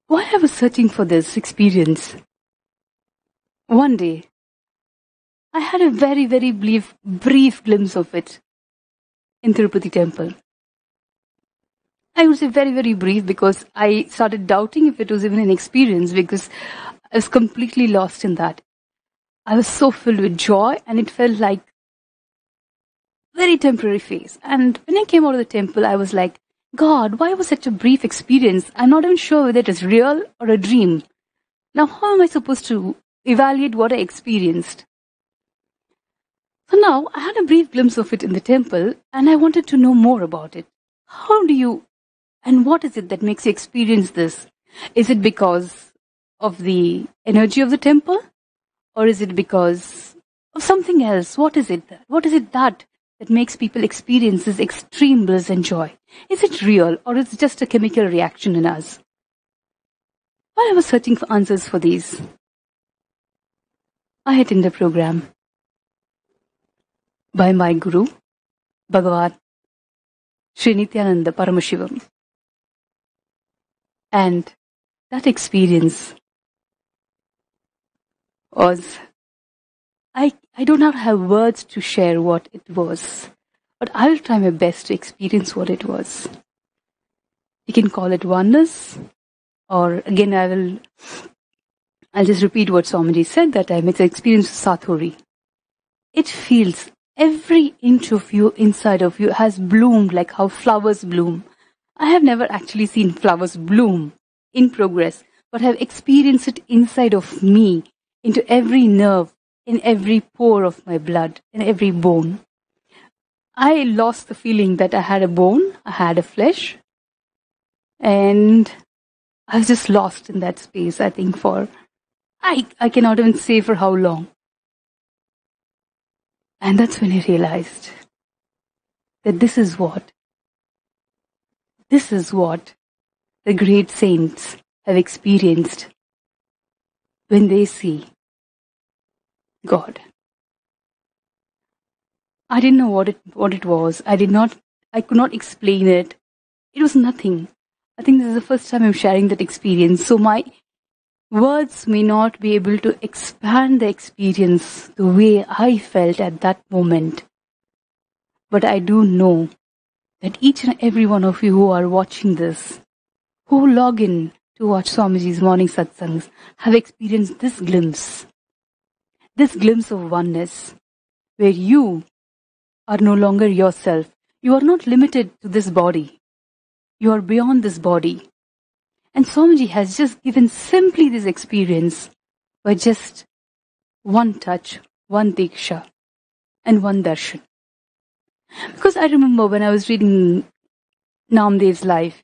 While I was searching for this experience, one day, I had a very, very brief glimpse of it in Tirupati temple. I would say very, very brief because I started doubting if it was even an experience because I was completely lost in that. I was so filled with joy and it felt like very temporary phase. And when I came out of the temple, I was like, God, why was such a brief experience? I'm not even sure whether it is real or a dream. Now, how am I supposed to evaluate what I experienced? So now I had a brief glimpse of it in the temple and I wanted to know more about it. How do you, and what is it that makes you experience this? Is it because of the energy of the temple? Or is it because of something else? What is it? What is it that makes people experience this extreme bliss and joy? Is it real or is it just a chemical reaction in us? While I was searching for answers for these, I attended a program by my guru, Bhagavan Sri Nithyananda Paramashivam. And that experience was, I do not have words to share what it was, but I will try my best to experience what it was. You can call it oneness, or again I'll just repeat what Swamiji said that time. It's an experience of Sathuri. It feels every inch of you, inside of you, has bloomed like how flowers bloom. I have never actually seen flowers bloom in progress, but have experienced it inside of me, into every nerve, in every pore of my blood, in every bone. I lost the feeling that I had a bone, I had a flesh, and I was just lost in that space, I think, for, I cannot even say for how long. And that's when I realized that this is what the great saints have experienced when they see God. I didn't know what it was. I could not explain it. It was nothing. I think this is the first time I'm sharing that experience. So my words may not be able to expand the experience the way I felt at that moment. But I do know that each and every one of you who are watching this, who log in to watch Swamiji's morning satsangs, have experienced this glimpse of oneness, where you are no longer yourself. You are not limited to this body. You are beyond this body. And Swamiji has just given simply this experience by just one touch, one diksha, and one darshan. Because I remember when I was reading Namdev's life,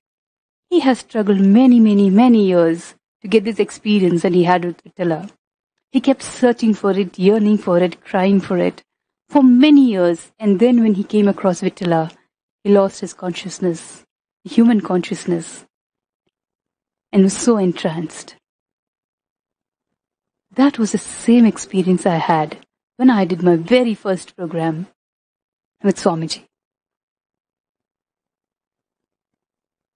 he has struggled many, many, many years to get this experience that he had with Vittala. He kept searching for it, yearning for it, crying for it, for many years. And then when he came across Vittala, he lost his consciousness, human consciousness, and was so entranced. That was the same experience I had when I did my very first program with Swamiji.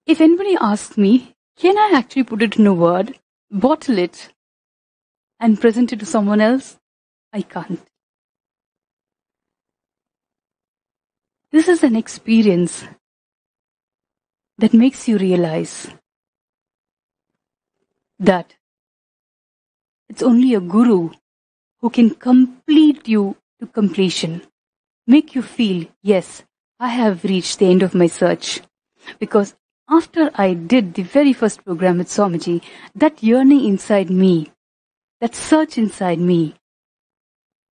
If anybody asks me, can I actually put it in a word, bottle it, and present it to someone else? I can't. This is an experience that makes you realize that it's only a guru who can complete you to completion. Make you feel, yes, I have reached the end of my search. Because after I did the very first program with Swamiji, that yearning inside me, that search inside me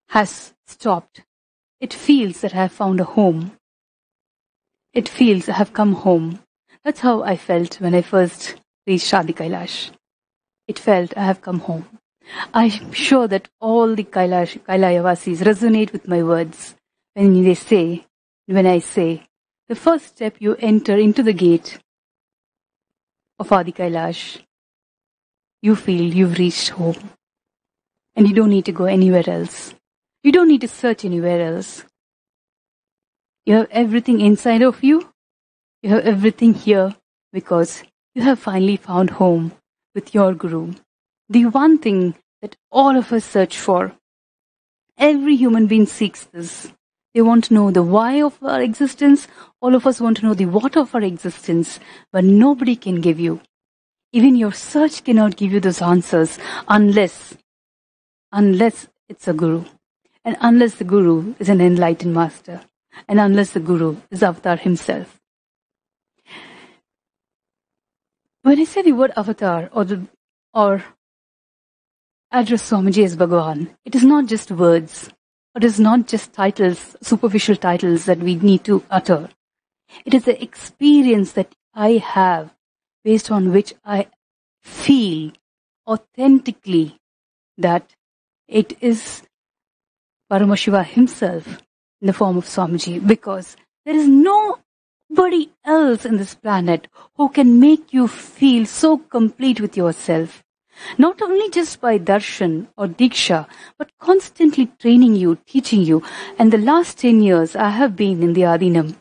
has stopped. It feels that I have found a home. It feels I have come home. That's how I felt when I first reached Adi Kailash. It felt I have come home. I'm sure that all the Kailaya-vasis resonate with my words when I say, the first step you enter into the gate of Adi Kailash, you feel you've reached home. And you don't need to go anywhere else. You don't need to search anywhere else. You have everything inside of you. You have everything here because you have finally found home with your Guru. The one thing that all of us search for. Every human being seeks this. They want to know the why of our existence. All of us want to know the what of our existence. But nobody can give you. Even your search cannot give you those answers unless it's a Guru. And unless the Guru is an enlightened master. And unless the Guru is Avatar himself. When I say the word Avatar or address Swamiji as Bhagavan, it is not just words. It is not just titles, superficial titles that we need to utter. It is the experience that I have based on which I feel authentically that it is Paramashiva himself in the form of Swamiji, because there is nobody else in this planet who can make you feel so complete with yourself. Not only just by darshan or diksha, but constantly training you, teaching you. And the last 10 years I have been in the Adinam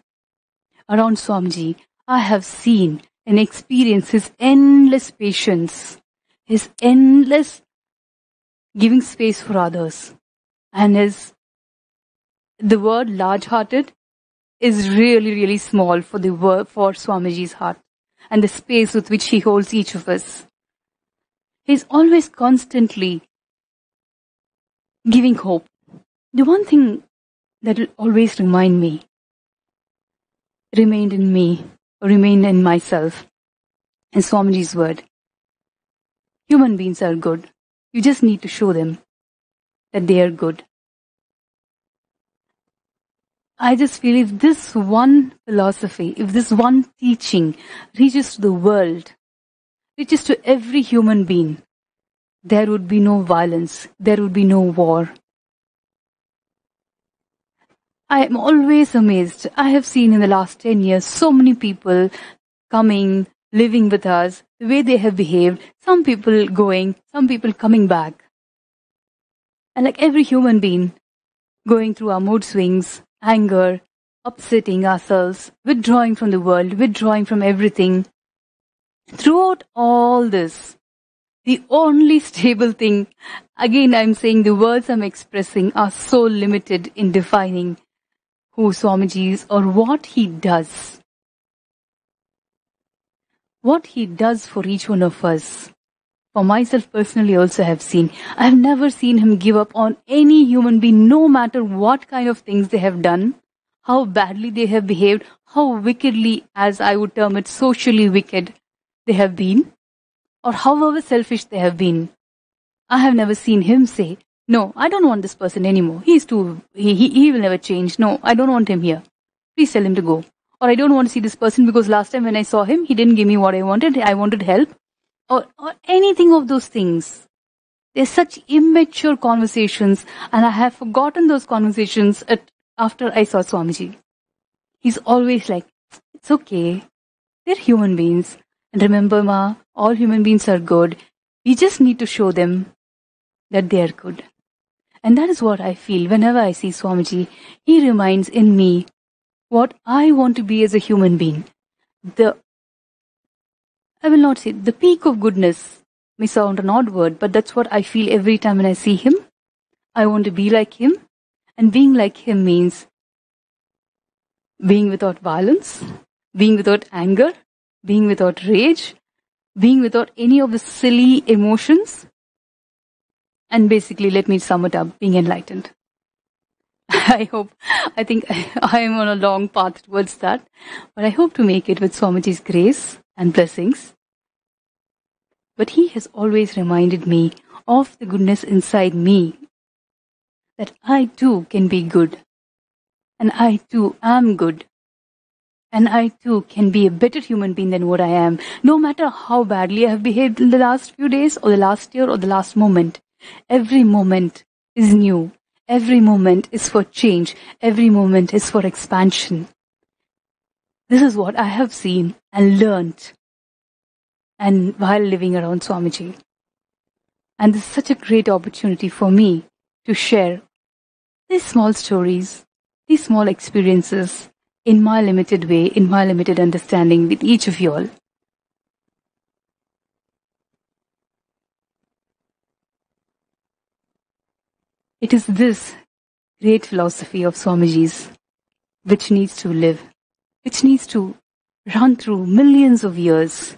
around Swamiji, I have seen and experienced his endless patience, his endless giving space for others, and the word large-hearted is really, really small for for Swamiji's heart and the space with which he holds each of us. He's always constantly giving hope. The one thing that will always remained in myself, in Swamiji's word. Human beings are good. You just need to show them that they are good. I just feel if this one philosophy, if this one teaching reaches to the world, reaches to every human being, there would be no violence, there would be no war. I am always amazed. I have seen in the last 10 years so many people coming, living with us, the way they have behaved, some people going, some people coming back. And like every human being, going through our mood swings, anger, upsetting ourselves, withdrawing from the world, withdrawing from everything. Throughout all this, the only stable thing, again I'm saying the words I'm expressing are so limited in defining who Swamiji is or what he does. What he does for each one of us. For myself personally also have seen. I have never seen him give up on any human being, no matter what kind of things they have done, how badly they have behaved, how wickedly, as I would term it, socially wicked they have been, or however selfish they have been. I have never seen him say, no, I don't want this person anymore. He will never change. No, I don't want him here. Please tell him to go. Or I don't want to see this person because last time when I saw him, he didn't give me what I wanted. I wanted help. Or anything of those things. They're such immature conversations, and I have forgotten those conversations after I saw Swamiji. He's always like, it's okay. They're human beings. And remember, Ma, all human beings are good. We just need to show them that they are good. And that is what I feel whenever I see Swamiji. He reminds in me what I want to be as a human being. I will not say the peak of goodness may sound an odd word, but that's what I feel every time when I see him. I want to be like him, and being like him means being without violence, being without anger, being without rage, being without any of the silly emotions, and basically, let me sum it up, being enlightened. I think I am on a long path towards that, but I hope to make it with Swamiji's grace and blessings. But he has always reminded me of the goodness inside me, that I too can be good, and I too am good, and I too can be a better human being than what I am, no matter how badly I have behaved in the last few days, or the last year, or the last moment. Every moment is new. Every moment is for change. Every moment is for expansion. This is what I have seen and learnt, and while living around Swamiji. And this is such a great opportunity for me to share these small stories, these small experiences in my limited way, in my limited understanding with each of you all. It is this great philosophy of Swamiji's which needs to live, which needs to run through millions of years,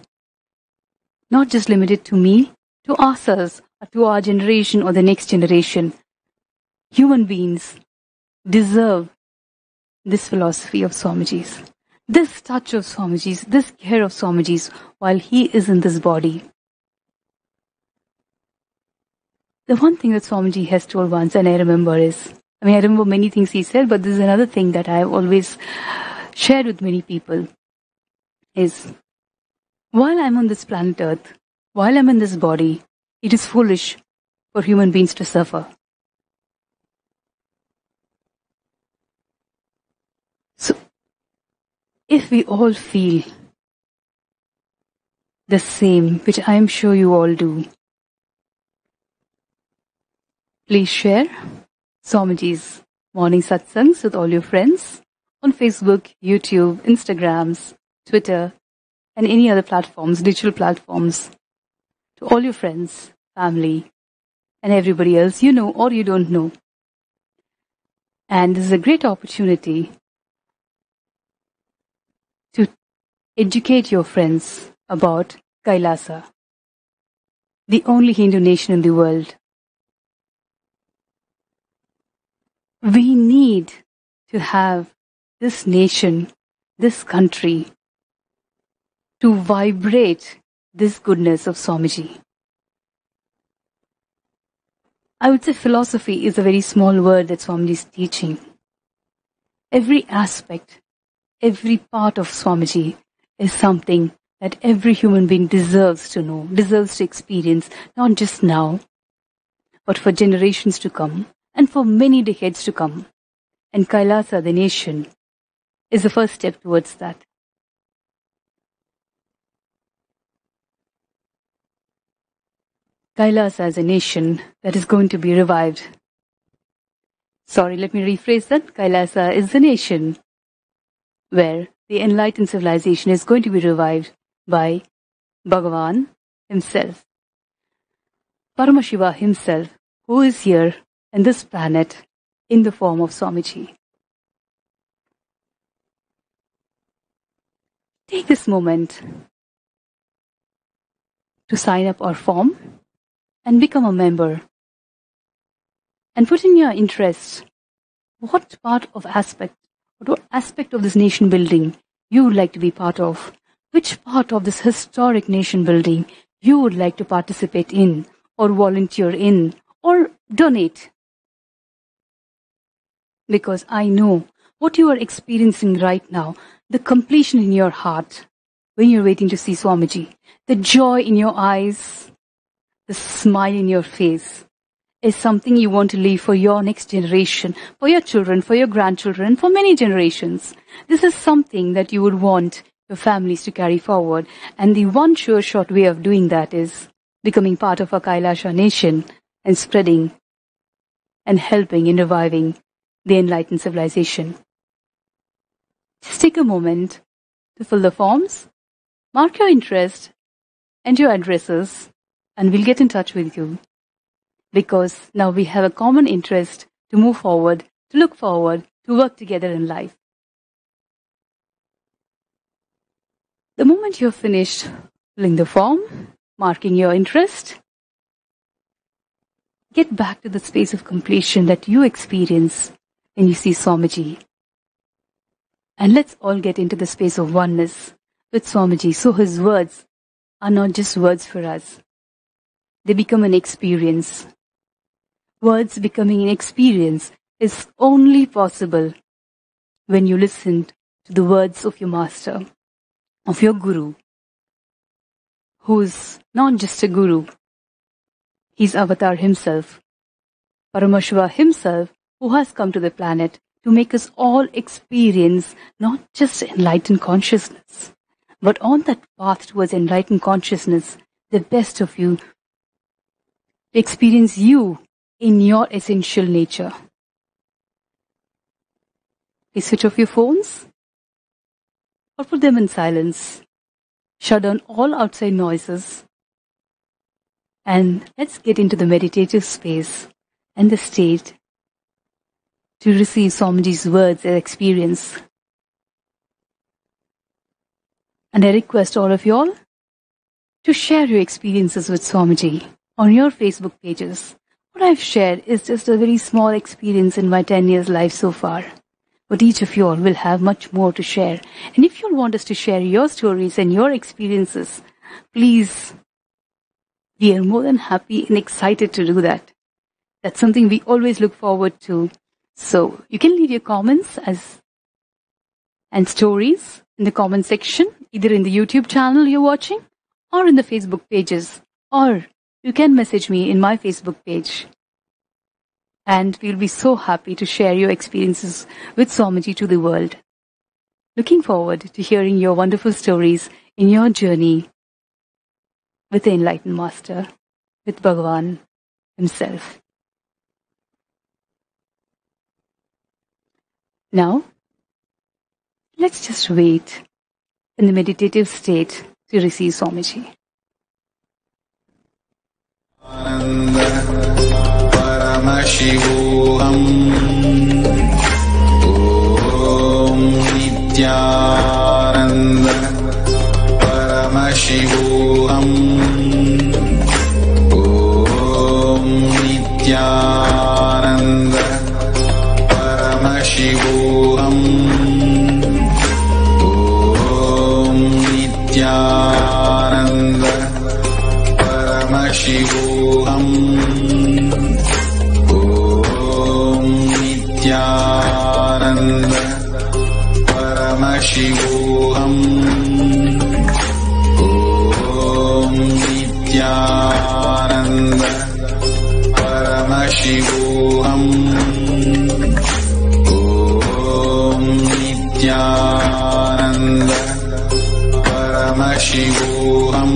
not just limited to me, to ourselves, or to our generation or the next generation. Human beings deserve this philosophy of Swamiji's, this touch of Swamiji's, this care of Swamiji's while he is in this body. The one thing that Swamiji has told once, and I remember, is I mean, I remember many things he said, but this is another thing that I've always shared with many people is, while I'm on this planet Earth, while I'm in this body, it is foolish for human beings to suffer. So, if we all feel the same, which I am sure you all do, please share Swamiji's morning satsangs with all your friends on Facebook, YouTube, Instagrams, Twitter, and any other platforms, digital platforms, to all your friends, family, and everybody else you know or you don't know. And this is a great opportunity to educate your friends about Kailasa, the only Hindu nation in the world. We need to have this nation, this country, to vibrate this goodness of Swamiji. I would say philosophy is a very small word that Swamiji is teaching. Every aspect, every part of Swamiji is something that every human being deserves to know, deserves to experience, not just now, but for generations to come and for many decades to come. And Kailasa, the nation, is the first step towards that. Kailasa as a nation that is going to be revived. Sorry, let me rephrase that. Kailasa is the nation where the enlightened civilization is going to be revived by Bhagavan himself. Paramashiva himself, who is here in this planet in the form of Swamiji. Take this moment to sign up our form and become a member. And put in your interest what aspect of this nation building you would like to be part of. Which part of this historic nation building you would like to participate in or volunteer in or donate. Because I know what you are experiencing right now, the completion in your heart when you're waiting to see Swamiji, the joy in your eyes, the smile in your face is something you want to leave for your next generation, for your children, for your grandchildren, for many generations. This is something that you would want your families to carry forward. And the one sure shot way of doing that is becoming part of a Kailasa nation and spreading and helping in reviving the enlightened civilization. Just take a moment to fill the forms, mark your interest and your addresses, and we'll get in touch with you. Because now we have a common interest to move forward, to look forward, to work together in life. The moment you're finished filling the form, marking your interest, get back to the space of completion that you experience when you see Swamiji. And let's all get into the space of oneness with Swamiji, so his words are not just words for us. They become an experience. Words becoming an experience is only possible when you listen to the words of your master, of your guru, who is not just a guru, he's Avatar himself, Paramashiva himself, who has come to the planet to make us all experience not just enlightened consciousness, but on that path towards enlightened consciousness, the best of you, to experience you in your essential nature. Please switch off your phones or put them in silence. Shut down all outside noises. And let's get into the meditative space and the state to receive Swamiji's words and experience. And I request all of you all to share your experiences with Swamiji on your Facebook pages. What I've shared is just a very small experience in my 10 years life so far. But each of you all will have much more to share. And if you want us to share your stories and your experiences, please, we are more than happy and excited to do that. That's something we always look forward to So you can leave your comments and stories in the comment section, either in the YouTube channel you're watching or in the Facebook pages, or you can message me in my Facebook page. And we'll be so happy to share your experiences with Swamiji to the world. Looking forward to hearing your wonderful stories in your journey with the Enlightened Master, with Bhagavan himself. Now, let's just wait in the meditative state to receive Swamiji. Paramashivoham Om Nithyananda Paramashivoham Om Nithyananda Paramashivoham Om Nithyananda Paramashivoham Nithyananda Paramashivoham Om Nithyananda Paramashivoham Om Nithyananda Paramashivoham